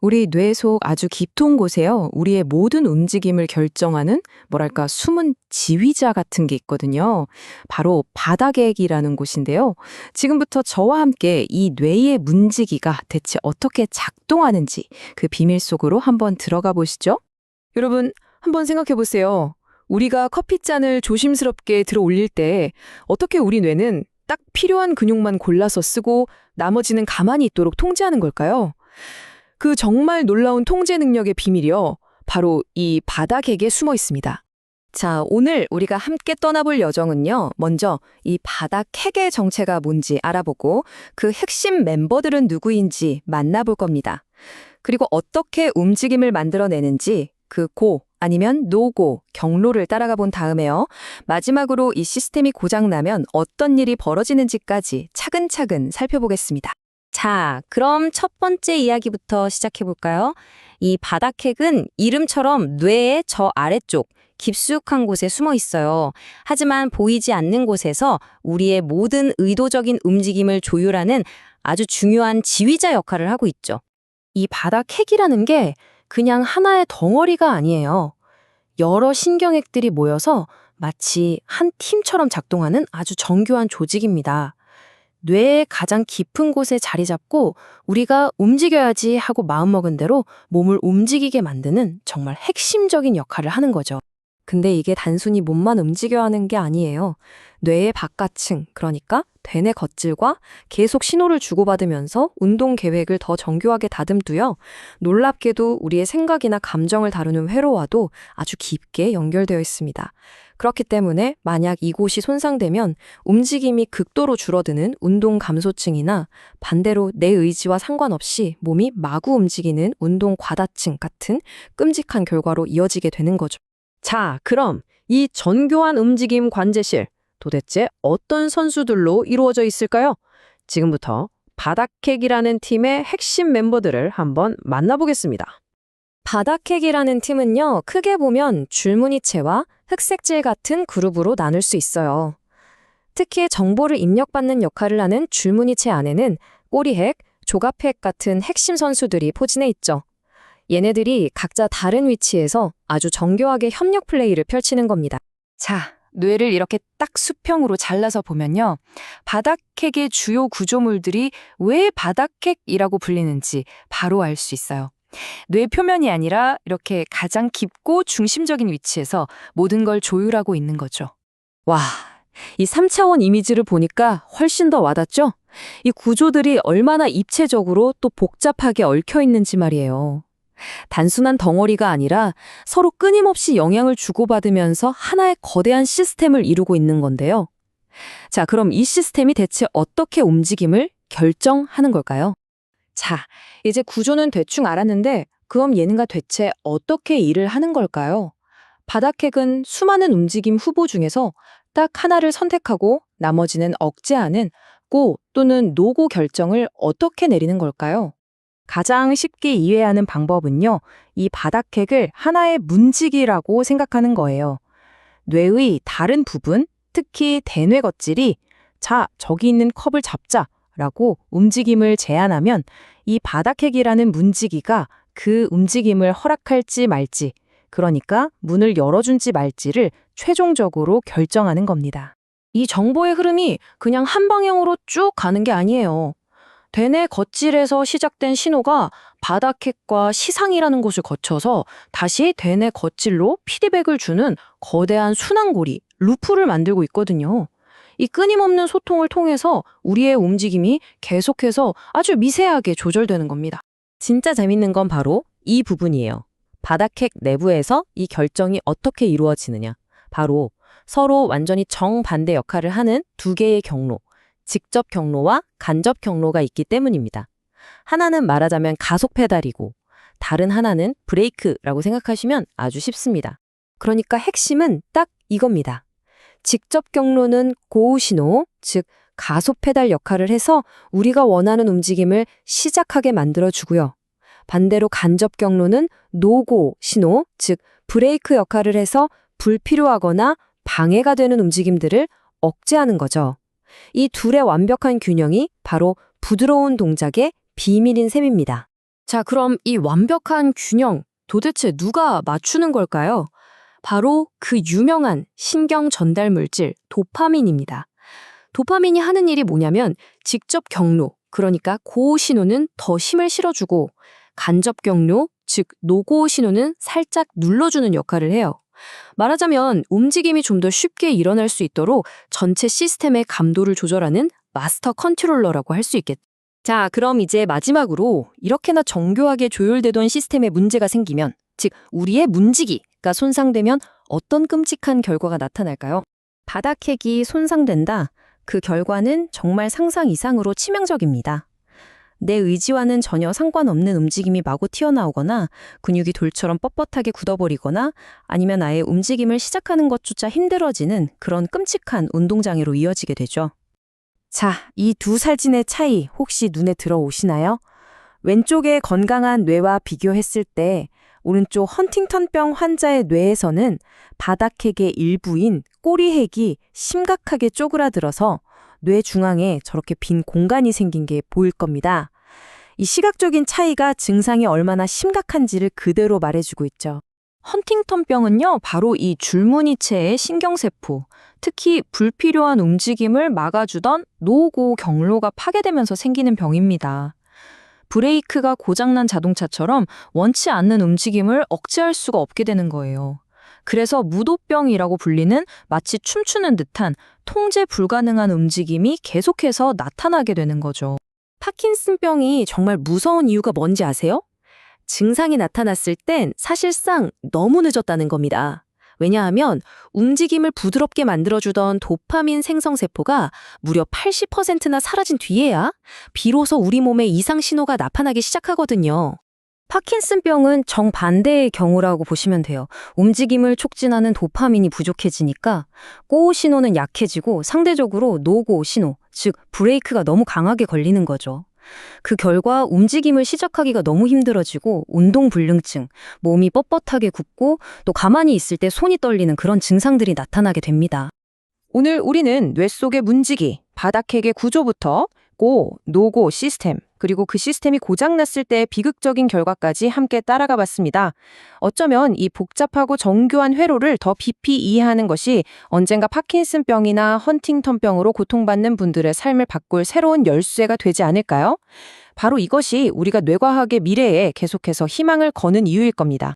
우리 뇌 속 아주 깊은 곳에요. 우리의 모든 움직임을 결정하는 뭐랄까 숨은 지휘자 같은 게 있거든요. 바로 바닥액이라는 곳인데요. 지금부터 저와 함께 이 뇌의 문지기가 대체 어떻게 작동하는지 그 비밀 속으로 한번 들어가 보시죠. 여러분, 한번 생각해 보세요. 우리가 커피잔을 조심스럽게 들어 올릴 때 어떻게 우리 뇌는 딱 필요한 근육만 골라서 쓰고 나머지는 가만히 있도록 통제하는 걸까요? 그 정말 놀라운 통제 능력의 비밀이요. 바로 이 바닥액에 숨어 있습니다. 자, 오늘 우리가 함께 떠나볼 여정은요. 먼저 이 바닥핵의 정체가 뭔지 알아보고 그 핵심 멤버들은 누구인지 만나볼 겁니다. 그리고 어떻게 움직임을 만들어내는지 그 고 아니면 노고 경로를 따라가 본 다음에요. 마지막으로 이 시스템이 고장나면 어떤 일이 벌어지는지까지 차근차근 살펴보겠습니다. 자, 그럼 첫 번째 이야기부터 시작해 볼까요? 이 바닥핵은 이름처럼 뇌의 저 아래쪽 깊숙한 곳에 숨어 있어요. 하지만 보이지 않는 곳에서 우리의 모든 의도적인 움직임을 조율하는 아주 중요한 지휘자 역할을 하고 있죠. 이 바닥핵이라는 게 그냥 하나의 덩어리가 아니에요. 여러 신경핵들이 모여서 마치 한 팀처럼 작동하는 아주 정교한 조직입니다. 뇌의 가장 깊은 곳에 자리 잡고 우리가 움직여야지 하고 마음먹은 대로 몸을 움직이게 만드는 정말 핵심적인 역할을 하는 거죠. 근데 이게 단순히 몸만 움직여야 하는 게 아니에요. 뇌의 바깥층, 그러니까 대뇌 겉질과 계속 신호를 주고받으면서 운동 계획을 더 정교하게 다듬고요. 놀랍게도 우리의 생각이나 감정을 다루는 회로와도 아주 깊게 연결되어 있습니다. 그렇기 때문에 만약 이곳이 손상되면 움직임이 극도로 줄어드는 운동 감소증이나 반대로 내 의지와 상관없이 몸이 마구 움직이는 운동 과다증 같은 끔찍한 결과로 이어지게 되는 거죠. 자, 그럼 이 정교한 움직임 관제실 도대체 어떤 선수들로 이루어져 있을까요? 지금부터 바닥핵이라는 팀의 핵심 멤버들을 한번 만나보겠습니다. 바닥핵이라는 팀은요, 크게 보면 줄무늬체와 흑색질 같은 그룹으로 나눌 수 있어요. 특히 정보를 입력받는 역할을 하는 줄무늬체 안에는 꼬리핵, 조갑핵 같은 핵심 선수들이 포진해 있죠. 얘네들이 각자 다른 위치에서 아주 정교하게 협력 플레이를 펼치는 겁니다. 자, 뇌를 이렇게 딱 수평으로 잘라서 보면요. 바닥핵의 주요 구조물들이 왜 바닥핵이라고 불리는지 바로 알 수 있어요. 뇌 표면이 아니라 이렇게 가장 깊고 중심적인 위치에서 모든 걸 조율하고 있는 거죠. 와, 이 3차원 이미지를 보니까 훨씬 더 와닿죠? 이 구조들이 얼마나 입체적으로 또 복잡하게 얽혀 있는지 말이에요. 단순한 덩어리가 아니라 서로 끊임없이 영향을 주고받으면서 하나의 거대한 시스템을 이루고 있는 건데요. 자, 그럼 이 시스템이 대체 어떻게 움직임을 결정하는 걸까요? 자, 이제 구조는 대충 알았는데 그럼 얘네가 대체 어떻게 일을 하는 걸까요? 바닥핵은 수많은 움직임 후보 중에서 딱 하나를 선택하고 나머지는 억제하는 고 또는 노고 결정을 어떻게 내리는 걸까요? 가장 쉽게 이해하는 방법은요, 이 바닥핵을 하나의 문지기라고 생각하는 거예요. 뇌의 다른 부분, 특히 대뇌 겉질이 자, 저기 있는 컵을 잡자 라고 움직임을 제안하면 이 바닥핵이라는 문지기가 그 움직임을 허락할지 말지, 그러니까 문을 열어준지 말지를 최종적으로 결정하는 겁니다. 이 정보의 흐름이 그냥 한 방향으로 쭉 가는 게 아니에요. 대뇌 겉질에서 시작된 신호가 바닥핵과 시상이라는 곳을 거쳐서 다시 대뇌 겉질로 피드백을 주는 거대한 순환고리, 루프를 만들고 있거든요. 이 끊임없는 소통을 통해서 우리의 움직임이 계속해서 아주 미세하게 조절되는 겁니다. 진짜 재밌는 건 바로 이 부분이에요. 바닥핵 내부에서 이 결정이 어떻게 이루어지느냐. 바로 서로 완전히 정반대 역할을 하는 두 개의 경로, 직접 경로와 간접 경로가 있기 때문입니다. 하나는 말하자면 가속 페달이고 다른 하나는 브레이크라고 생각하시면 아주 쉽습니다. 그러니까 핵심은 딱 이겁니다. 직접 경로는 고 신호, 즉 가속 페달 역할을 해서 우리가 원하는 움직임을 시작하게 만들어주고요. 반대로 간접 경로는 노고 신호, 즉 브레이크 역할을 해서 불필요하거나 방해가 되는 움직임들을 억제하는 거죠. 이 둘의 완벽한 균형이 바로 부드러운 동작의 비밀인 셈입니다. 자, 그럼 이 완벽한 균형 도대체 누가 맞추는 걸까요? 바로 그 유명한 신경 전달 물질 도파민입니다. 도파민이 하는 일이 뭐냐면 직접 경로, 그러니까 고호 신호는 더 힘을 실어주고 간접 경로, 즉 노고호 신호는 살짝 눌러주는 역할을 해요. 말하자면 움직임이 좀 더 쉽게 일어날 수 있도록 전체 시스템의 감도를 조절하는 마스터 컨트롤러라고 할 수 있겠죠. 자, 그럼 이제 마지막으로 이렇게나 정교하게 조율되던 시스템에 문제가 생기면, 즉 우리의 문지기가 손상되면 어떤 끔찍한 결과가 나타날까요? 바닥핵이 손상된다. 그 결과는 정말 상상 이상으로 치명적입니다. 내 의지와는 전혀 상관없는 움직임이 마구 튀어나오거나 근육이 돌처럼 뻣뻣하게 굳어버리거나 아니면 아예 움직임을 시작하는 것조차 힘들어지는 그런 끔찍한 운동장애로 이어지게 되죠. 자, 이 두 사진의 차이 혹시 눈에 들어오시나요? 왼쪽의 건강한 뇌와 비교했을 때 오른쪽 헌팅턴병 환자의 뇌에서는 바닥핵의 일부인 꼬리핵이 심각하게 쪼그라들어서 뇌 중앙에 저렇게 빈 공간이 생긴 게 보일 겁니다. 이 시각적인 차이가 증상이 얼마나 심각한지를 그대로 말해주고 있죠. 헌팅턴병은요, 바로 이 줄무늬체의 신경세포, 특히 불필요한 움직임을 막아주던 노고 경로가 파괴되면서 생기는 병입니다. 브레이크가 고장난 자동차처럼 원치 않는 움직임을 억제할 수가 없게 되는 거예요. 그래서 무도병이라고 불리는 마치 춤추는 듯한 통제 불가능한 움직임이 계속해서 나타나게 되는 거죠. 파킨슨병이 정말 무서운 이유가 뭔지 아세요? 증상이 나타났을 땐 사실상 너무 늦었다는 겁니다. 왜냐하면 움직임을 부드럽게 만들어주던 도파민 생성세포가 무려 80%나 사라진 뒤에야 비로소 우리 몸에 이상 신호가 나타나기 시작하거든요. 파킨슨병은 정반대의 경우라고 보시면 돼요. 움직임을 촉진하는 도파민이 부족해지니까 고호 신호는 약해지고 상대적으로 노고호 신호, 즉 브레이크가 너무 강하게 걸리는 거죠. 그 결과 움직임을 시작하기가 너무 힘들어지고 운동불능증, 몸이 뻣뻣하게 굳고 또 가만히 있을 때 손이 떨리는 그런 증상들이 나타나게 됩니다. 오늘 우리는 뇌 속의 문지기, 바닥핵의 구조부터 고, 노고 시스템, 그리고 그 시스템이 고장났을 때의 비극적인 결과까지 함께 따라가 봤습니다. 어쩌면 이 복잡하고 정교한 회로를 더 깊이 이해하는 것이 언젠가 파킨슨병이나 헌팅턴병으로 고통받는 분들의 삶을 바꿀 새로운 열쇠가 되지 않을까요? 바로 이것이 우리가 뇌과학의 미래에 계속해서 희망을 거는 이유일 겁니다.